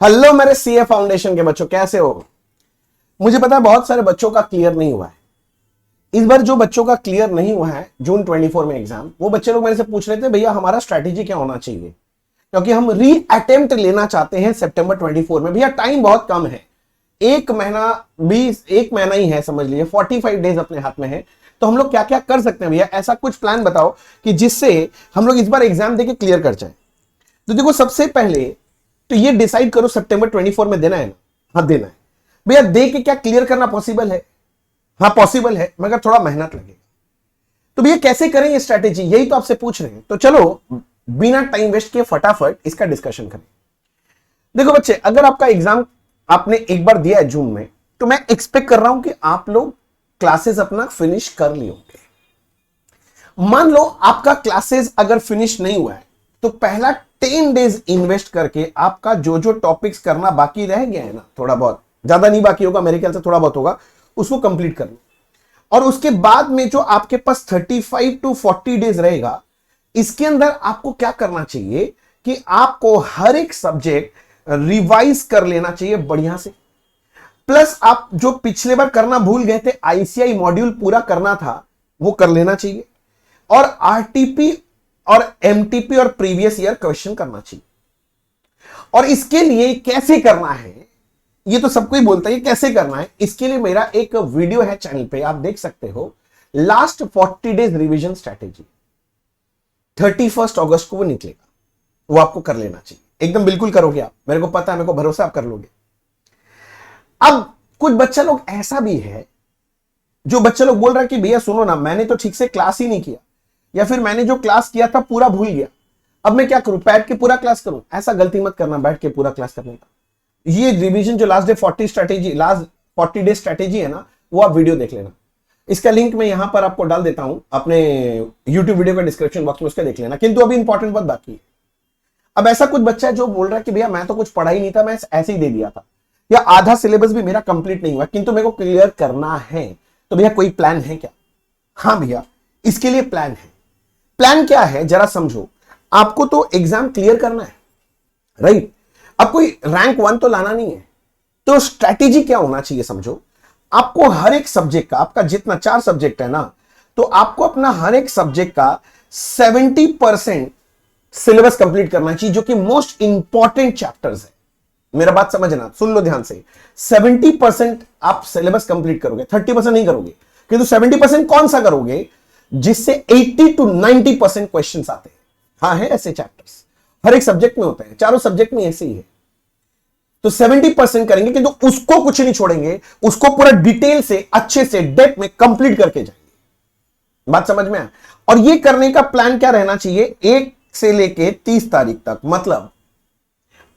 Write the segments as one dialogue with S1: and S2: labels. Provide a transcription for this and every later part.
S1: Hello मेरे CA foundation के बच्चों, कैसे हो? मुझे पता है बहुत सारे बच्चों का क्लियर नहीं हुआ है। इस बार जो बच्चों का क्लियर नहीं हुआ है जून 24 में एग्जाम, वो बच्चे लोग मेरे से पूछ रहे थे भैया हमारा स्ट्रैटेजी क्या होना चाहिए, क्योंकि हम री अटेम्प्ट लेना चाहते हैं सितंबर 24 में। भैया टाइम बहुत कम है, एक महीना ही है, समझ लीजिए 45 डेज अपने हाथ में है। तो हम लोग क्या क्या कर सकते हैं भैया, ऐसा कुछ प्लान बताओ कि जिससे हम लोग इस बार एग्जाम देके क्लियर कर जाए। तो देखो, सबसे पहले तो ये डिसाइड करो सितंबर 24 में देना है ना? हाँ देना है भैया। दे के क्या क्लियर करना पॉसिबल है? हाँ पॉसिबल है, मगर थोड़ा मेहनत लगेगा। तो भैया कैसे करें ये स्ट्रैटेजी, यही तो आपसे पूछ रहे हैं। तो चलो बिना टाइम वेस्ट किए फटाफट इसका डिस्कशन करें। देखो बच्चे, अगर आपका एग्जाम आपने एक बार दिया है जून में, तो मैं एक्सपेक्ट कर रहा हूं कि आप लोग क्लासेस अपना फिनिश कर लिए होंगे। मान लो आपका क्लासेस अगर फिनिश नहीं हुआ है, तो पहला 10 डेज इन्वेस्ट करके आपका जो जो टॉपिक्स करना बाकी रह गया है ना, थोड़ा बहुत, ज्यादा नहीं बाकी होगा मेरे ख्याल से, थोड़ा बहुत होगा, उसको कंप्लीट कर लो। और उसके बाद में जो आपके पास 35 टू 40 डेज रहेगा, इसके अंदर आपको क्या करना चाहिए कि आपको हर एक सब्जेक्ट रिवाइज कर लेना चाहिए बढ़िया से। प्लस आप जो पिछले बार करना भूल गए थे, आईसीआई मॉड्यूल पूरा करना था, वो कर लेना चाहिए। और आरटीपी और एमटीपी और प्रीवियस ईयर क्वेश्चन करना चाहिए। और इसके लिए कैसे करना है, ये तो सबको ही बोलता है कैसे करना है। इसके लिए मेरा एक वीडियो है चैनल पे, आप देख सकते हो, लास्ट 40 डेज रिवीजन स्ट्रैटेजी। 31 अगस्त को वो निकलेगा, वो आपको कर लेना चाहिए। एकदम बिल्कुल करोगे आप, मेरे को पता है, मेरे को भरोसा आप कर लोगे। अब कुछ बच्चा लोग ऐसा भी है जो बच्चे लोग बोल रहा है कि भैया सुनो ना, मैंने तो ठीक से क्लास ही नहीं किया, या फिर मैंने जो क्लास किया था पूरा भूल गया, अब मैं क्या करूं, बैठ के पूरा क्लास करूं। ऐसा गलती मत करना, बैठ के पूरा क्लास करने का। ये रिवीजन जो लास्ट लास्ट 40 डे स्ट्रैटेजी है ना, वो आप वीडियो देख लेना। इसका लिंक मैं यहां पर आपको डाल देता हूं अपने यूट्यूब वीडियो का डिस्क्रिप्शन बॉक्स में, उसका देख लेना। किंतु अभी इंपॉर्टेंट बात बाकी है। अब ऐसा कुछ बच्चा है जो बोल रहा है कि भैया मैं तो कुछ पढ़ा ही नहीं था, मैं ऐसे ही दे दिया था, या आधा सिलेबस भी मेरा कंप्लीट नहीं हुआ, किंतु मेरे को क्लियर करना है। तो भैया कोई प्लान है क्या? हाँ भैया, इसके लिए प्लान है। प्लान क्या है जरा समझो। आपको तो एग्जाम क्लियर करना है, राइट? अब कोई रैंक 1 तो लाना नहीं है। तो स्ट्रैटेजी क्या होना चाहिए समझो। आपको हर एक सब्जेक्ट का, आपका जितना 4 सब्जेक्ट है ना, तो आपको अपना हर एक सब्जेक्ट का 70% सिलेबस कंप्लीट करना चाहिए, जो कि मोस्ट इंपॉर्टेंट चैप्टर्स है। मेरा बात समझना, सुन लो ध्यान से। 70% आप सिलेबस कंप्लीट करोगे, 30% नहीं करोगे, किंतु 70% कौन सा करोगे? जिससे 80 टू 90% क्वेश्चन आते हैं। हाँ, है ऐसे चैप्टर्स, हर एक सब्जेक्ट में होते हैं, चारों सब्जेक्ट में ऐसे ही है। तो 70% करेंगे, किंतु उसको कुछ नहीं छोड़ेंगे, उसको पूरा डिटेल से, अच्छे से, डेप्थ में कंप्लीट करके जाएंगे। बात समझ में आया? और ये करने का प्लान क्या रहना चाहिए, 1 से लेके 30 तारीख तक, मतलब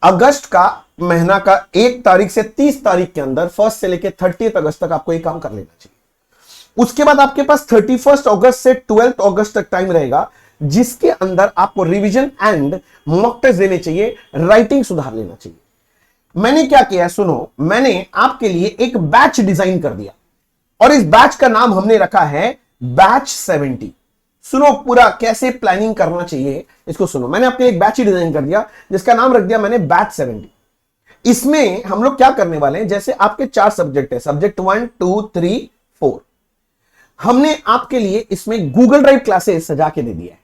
S1: अगस्त का महीना का 1 तारीख से 30 तारीख के अंदर, 1 से लेके 30 अगस्त तक आपको ये काम कर लेना चाहिए। उसके बाद आपके पास 31 अगस्त से 12 अगस्त तक टाइम रहेगा, जिसके अंदर आपको रिवीजन एंड मॉक टेस्ट देने चाहिए, राइटिंग सुधार लेना चाहिए। मैंने क्या किया सुनो, मैंने आपके लिए एक बैच डिजाइन कर दिया, और इस बैच का नाम हमने रखा है बैच 70। सुनो पूरा कैसे प्लानिंग करना चाहिए, इसको सुनो। मैंने आपके लिए एक बैच ही डिजाइन कर दिया, जिसका नाम रख दिया मैंने बैच 70। इसमें हम लोग क्या करने वाले हैं, जैसे आपके 4 सब्जेक्ट है, सब्जेक्ट 1 2 3 4, हमने आपके लिए इसमें गूगल ड्राइव क्लासेस सजा के दे दिया है।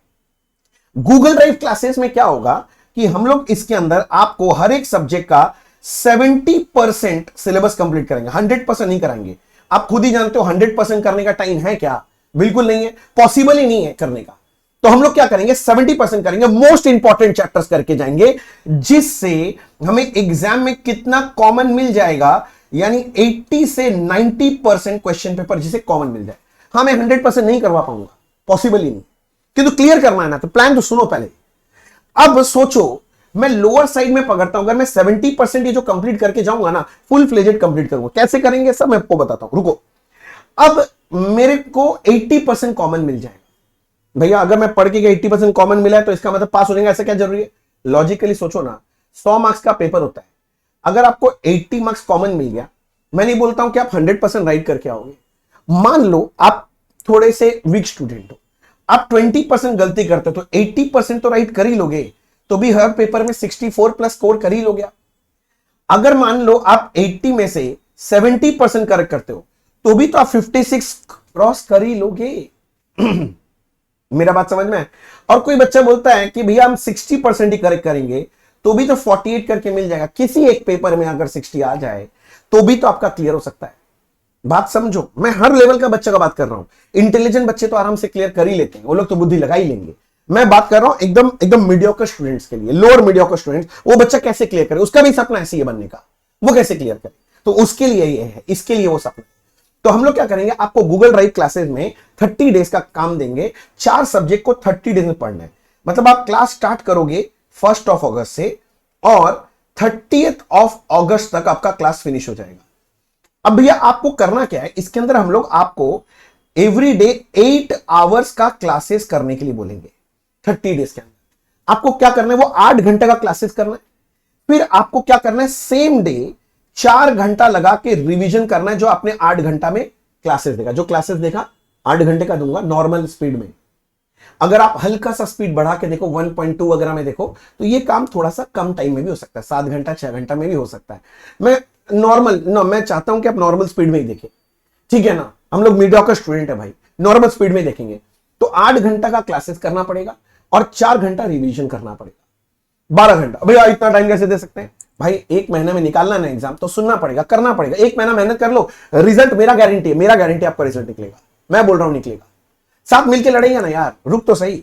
S1: गूगल ड्राइव क्लासेस में क्या होगा कि हम लोग इसके अंदर आपको हर एक सब्जेक्ट का 70% सिलेबस कंप्लीट करेंगे, 100% नहीं कराएंगे। आप खुद ही जानते हो 100% करने का टाइम है क्या? बिल्कुल नहीं है, पॉसिबल ही नहीं है करने का। तो हम लोग क्या करेंगे, 70% करेंगे, मोस्ट इंपॉर्टेंट चैप्टर्स करके जाएंगे, जिससे हमें एग्जाम में कितना कॉमन मिल जाएगा, यानी 80 से 90% क्वेश्चन पेपर जिसे कॉमन मिल जाए। हाँ, मैं 100% नहीं करवा पाऊंगा, पॉसिबल ही नहीं, किंतु क्लियर करना है ना। तो प्लान तो सुनो पहले। अब सोचो, मैं लोअर साइड में पकड़ता हूं, अगर मैं 70% ये जो कंप्लीट करके जाऊंगा ना, फुल फ्लेजेड कंप्लीट करूंगा। कैसे करेंगे सब मैं आपको बताता हूं, रुको। अब मेरे को 80% कॉमन मिल जाएगा। भैया अगर मैं पढ़ के 80% कॉमन मिला है तो इसका मतलब पास हो जाएगा, ऐसा क्या जरूरी है? लॉजिकली सोचो ना, 100 मार्क्स का पेपर होता है, अगर आपको 80 मार्क्स कॉमन मिल गया, मैं नहीं बोलता हूं कि आप 100% राइट करके आओगे। मान लो आप थोड़े से वीक स्टूडेंट हो, आप 20% गलती करते हो, तो 80% तो राइट कर ही लोगे, तो भी हर पेपर में 64 प्लस स्कोर कर ही लोगे। अगर मान लो आप 80 में से 70% करेक्ट करते हो तो भी तो आप 56 क्रॉस कर ही लोगे। मेरा बात समझ में है? और कोई बच्चा बोलता है कि भैया हम 60% ही करेक्ट करेंगे तो भी तो 48 करके मिल जाएगा। किसी एक पेपर में अगर 60 आ जाए तो भी तो आपका क्लियर हो सकता है। बात समझो, मैं हर लेवल का बच्चे का बात कर रहा हूं। इंटेलिजेंट बच्चे तो आराम से क्लियर कर ही लेते हैं, वो लोग तो बुद्धि लगा ही लेंगे। मैं बात कर रहा हूं एकदम एकदम मीडियोकर स्टूडेंट्स के लिए, लोअर मीडियोकर स्टूडेंट्स। वो बच्चा कैसे क्लियर करे, उसका भी सपना ऐसे ही बनने का, वो कैसे क्लियर करे, तो उसके लिए ये है, इसके लिए वो सपना। तो हम लोग क्या करेंगे, आपको गूगल ड्राइव क्लासेस में 30 डेज का काम देंगे। 4 सब्जेक्ट को 30 डेज में पढ़ना है। मतलब आप क्लास स्टार्ट करोगे 1 अगस्त से और 30 अगस्त तक आपका क्लास फिनिश हो जाएगा। अब भैया आपको करना क्या है, इसके अंदर हम लोग आपको एवरी डे 8 आवर्स का क्लासेस करने के लिए बोलेंगे। 30 डेज के अंदर आपको क्या करना है, वो 8 घंटे का क्लासेस करना है। फिर आपको क्या करना है, सेम डे 4 घंटा लगा के रिवीजन करना है जो आपने 8 घंटा में क्लासेस देखा। जो क्लासेस देखा 8 घंटे का दूंगा नॉर्मल स्पीड में। अगर आप हल्का सा स्पीड बढ़ा के देखो 1.2 वगैरह में देखो तो ये काम थोड़ा सा कम टाइम में भी हो सकता है, 7 घंटा 6 घंटा में भी हो सकता है। मैं चाहता हूं कि आप नॉर्मल स्पीड में ही देखें, ठीक है ना। हम लोग मीडियोकर स्टूडेंट है भाई, नॉर्मल स्पीड में देखेंगे तो 8 घंटा का क्लासेस करना पड़ेगा और 4 घंटा रिवीजन करना पड़ेगा। 12 घंटा भैया इतना टाइम कैसे दे सकते हैं भाई? 1 महीने में निकालना ना एग्जाम, तो सुनना पड़ेगा, करना पड़ेगा। 1 महीना मेहनत कर लो, रिजल्ट मेरा गारंटी है, मेरा गारंटी आपका रिजल्ट निकलेगा। मैं बोल रहा हूं निकलेगा। साथ मिलकर लड़ेंगे ना यार, रुक तो सही।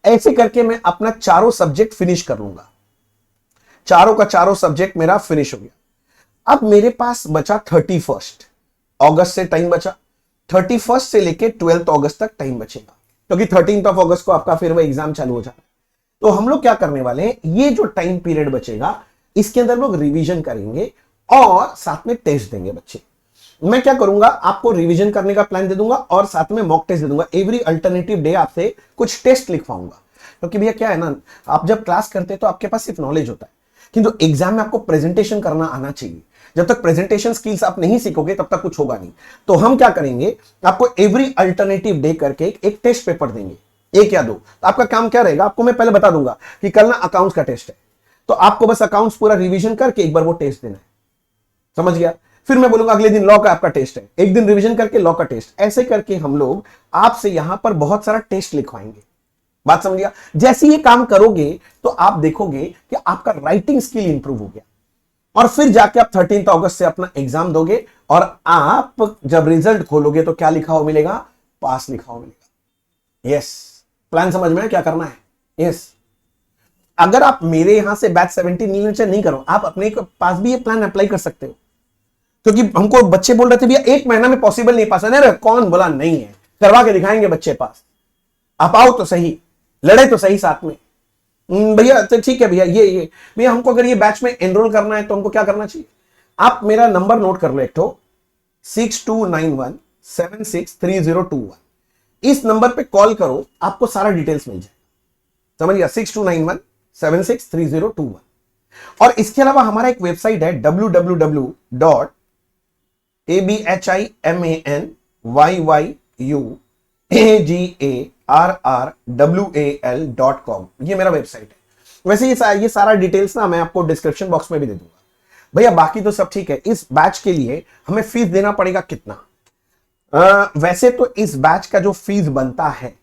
S1: ऐसे करके मैं अपना चारों सब्जेक्ट फिनिश कर लूंगा। चारों का चारों सब्जेक्ट मेरा फिनिश हो गया। अब मेरे पास बचा 31 अगस्त से टाइम बचा। 31 से लेके 12 अगस्त तक टाइम बचेगा, क्योंकि 13 अगस्त को आपका फिर वो एग्जाम चालू हो जाता है। तो हम लोग क्या करने वाले हैं, ये जो टाइम पीरियड बचेगा इसके अंदर लोग रिवीजन करेंगे और साथ में टेस्ट देंगे बच्चे। मैं क्या करूंगा, आपको रिवीजन करने का प्लान दे दूंगा और साथ में मॉक टेस्ट दे दूंगा। एवरी अल्टरनेटिव डे आपसे कुछ टेस्ट लिखवाऊंगा, क्योंकि भैया क्या है ना, आप जब क्लास करते हैं तो आपके पास सिर्फ नॉलेज होता है, किंतु एग्जाम में आपको प्रेजेंटेशन करना आना चाहिए। जब तक प्रेजेंटेशन स्किल्स आप नहीं सीखोगे तब तक कुछ होगा नहीं। तो हम क्या करेंगे, आपको एवरी अल्टरनेटिव डे करके एक टेस्ट पेपर देंगे, 1 या 2। तो आपका काम क्या रहेगा, आपको मैं पहले बता दूंगा कि कल ना अकाउंट्स का टेस्ट है, तो आपको बस अकाउंट्स पूरा रिवीजन करके एक बार वो टेस्ट देना है। समझ गया? फिर मैं बोलूंगा अगले दिन लॉ का आपका टेस्ट है, एक दिन रिवीजन करके लॉ का टेस्ट। ऐसे करके हम लोग आपसे यहां पर बहुत सारा टेस्ट लिखवाएंगे। बात समझ गया? जैसे ये काम करोगे तो आप देखोगे कि आपका राइटिंग स्किल इंप्रूव हो गया, और फिर जाके आप 13 अगस्त से अपना एग्जाम दोगे और आप जब रिजल्ट खोलोगे तो क्या लिखा हुआ मिलेगा, पास लिखा हुआ मिलेगा। यस, प्लान समझ में क्या करना है? यस। अगर आप मेरे यहां से बैच 70 नहीं करो, आप अपने पास भी ये प्लान अप्लाई कर सकते हो। क्योंकि हमको बच्चे बोल रहे थे भैया 1 महीना में पॉसिबल नहीं पास है। कौन बोला नहीं है, करवा के दिखाएंगे बच्चे पास। आप आओ तो सही, लड़े तो सही साथ में। भैया तो ठीक है भैया, ये भैया हमको अगर ये बैच में एनरोल करना है तो हमको क्या करना चाहिए? आप मेरा नंबर नोट कर लो, एक तो 6291763021। इस नंबर पे कॉल करो, आपको सारा डिटेल्स मिल जाए। समझ गया? 6291763021। और इसके अलावा हमारा एक वेबसाइट है www.abhimayuagarrwal.com। ये मेरा वेबसाइट है। वैसे ये सारा डिटेल्स ना मैं आपको डिस्क्रिप्शन बॉक्स में भी दे दूंगा। भैया बाकी तो सब ठीक है। इस बैच के लिए हमें फीस देना पड़ेगा कितना? वैसे तो इस बैच का जो फीस बनता है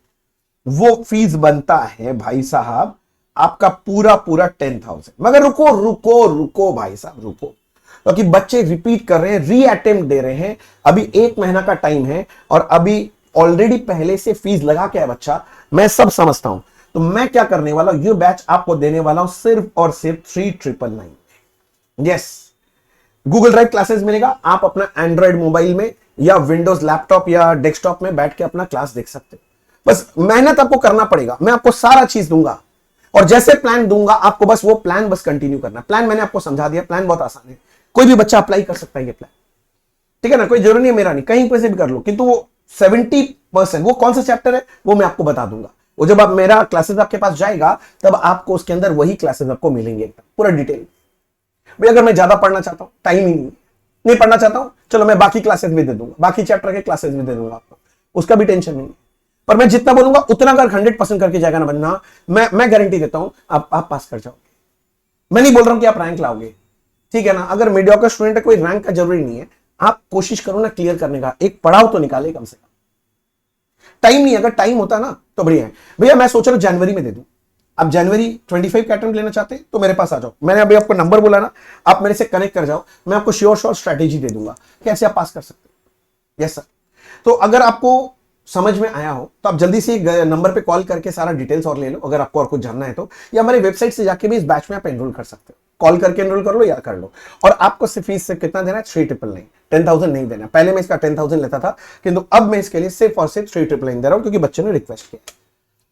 S1: वो फीस बनता है भाई साहब आपका पूरा 10,000। मगर रुको भाई साहब, रुको, क्योंकि बच्चे रिपीट कर रहे हैं, री अटेम्प्ट दे रहे हैं। अभी 1 महीना का टाइम है और अभी ऑलरेडी पहले से फीस लगा के है बच्चा, मैं सब समझता हूं। तो मैं क्या करने वाला हूं, ये बैच आपको देने वाला हूं सिर्फ और सिर्फ 3,999। यस, गूगल ड्राइव क्लासेस मिलेगा। आप अपना एंड्रॉइड मोबाइल में या विंडोज लैपटॉप या डेस्कटॉप में बैठ के अपना क्लास देख सकते हो। बस मेहनत आपको करना पड़ेगा, मैं आपको सारा चीज दूंगा और जैसे प्लान दूंगा आपको बस वो प्लान बस कंटिन्यू करना। प्लान मैंने आपको समझा दिया, प्लान बहुत आसान है, कोई भी बच्चा अप्लाई कर सकता है ये प्लान, ठीक है ना। कोई जरूरी नहीं है मेरा नहीं, कहीं पे से भी कर लो, किंतु वो 70% वो कौन सा चैप्टर है वो मैं आपको बता दूंगा। वो जब आप मेरा क्लासेस आपके पास जाएगा तब आपको उसके अंदर वही क्लासेस आपको मिलेंगे एकदम पूरा डिटेल। भाई अगर मैं ज्यादा पढ़ना चाहता हूं, टाइम ही नहीं पढ़ना चाहता हूं, चलो मैं बाकी क्लासेस भी दे दूंगा, बाकी चैप्टर के क्लासेस भी दे दूंगा आपको, उसका भी टेंशन नहीं है। पर मैं जितना बोलूंगा उतना अगर 100% करके जाएगा ना बनना, मैं गारंटी देता हूं आप पास कर जाओगे। मैं नहीं बोल रहा हूं कि आप रैंक लाओगे, ठीक है ना। अगर मीडियोकर स्टूडेंट है, कोई रैंक का जरूरी नहीं है, आप कोशिश करो ना क्लियर करने का, एक पड़ाव तो निकाले कम से कम। टाइम नहीं, अगर टाइम होता ना तो बढ़िया है। भैया मैं सोच रहा हूं जनवरी में दे दूं, आप जनवरी 25 का अटेम्प्ट लेना चाहते हैं तो मेरे पास आ जाओ, मैंने अभी आपको नंबर बोला ना, आप मेरे से कनेक्ट कर जाओ, मैं आपको श्योर स्ट्रैटेजी दे दूंगा कैसे आप पास कर सकते हैं। Yes sir. तो अगर आपको समझ में आया हो तो आप जल्दी से नंबर पे कॉल करके सारा डिटेल्स और ले लो, अगर आपको और कुछ जानना है तो, या हमारे वेबसाइट से जाके भी इस बैच में आप एनरोल कर सकते हो, कॉल करके एनरोल कर लो या कर लो। और आपको सिर्फ फीस से कितना देना है, 3,999, 10,000 नहीं देना। पहले मैं इसका 10,000 लेता था, किंतु अब मैं इसके लिए सिर्फ और सिर्फ 3,999 दे रहा हूं, क्योंकि बच्चे ने रिक्वेस्ट किया।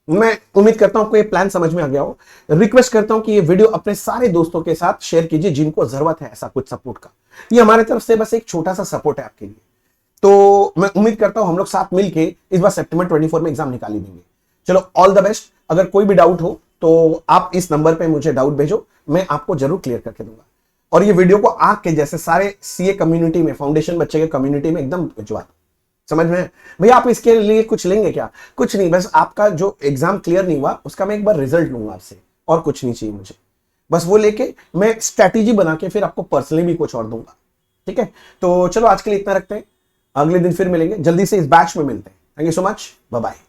S1: मैं उम्मीद करता हूं आपको ये प्लान समझ में आ गया हो। रिक्वेस्ट करता हूं कि ये वीडियो अपने सारे दोस्तों के साथ शेयर कीजिए जिनको जरूरत है ऐसा कुछ सपोर्ट का। ये हमारे तरफ से बस एक छोटा सा सपोर्ट है आपके लिए। तो मैं उम्मीद करता हूं हम लोग साथ मिलके इस बार सितंबर 24 में एग्जाम निकाल ही देंगे। चलो ऑल द बेस्ट। अगर कोई भी डाउट हो तो आप इस नंबर पे मुझे डाउट भेजो, मैं आपको जरूर क्लियर करके दूंगा। और ये वीडियो को आग के जैसे सारे सीए कम्युनिटी में, फाउंडेशन बच्चे के कम्युनिटी में एकदम भिजवा दो। समझ में भैया आप इसके लिए कुछ लेंगे क्या? कुछ नहीं, बस आपका जो एग्जाम क्लियर नहीं हुआ उसका मैं एक बार रिजल्ट लूंगा आपसे, और कुछ नहीं चाहिए मुझे। बस वो लेके मैं स्ट्रैटेजी बना के फिर आपको पर्सनली भी कुछ और दूंगा। ठीक है, तो चलो आज के लिए इतना रखते हैं, अगले दिन फिर मिलेंगे, जल्दी से इस बैच में मिलते हैं। Thank you so much, bye bye.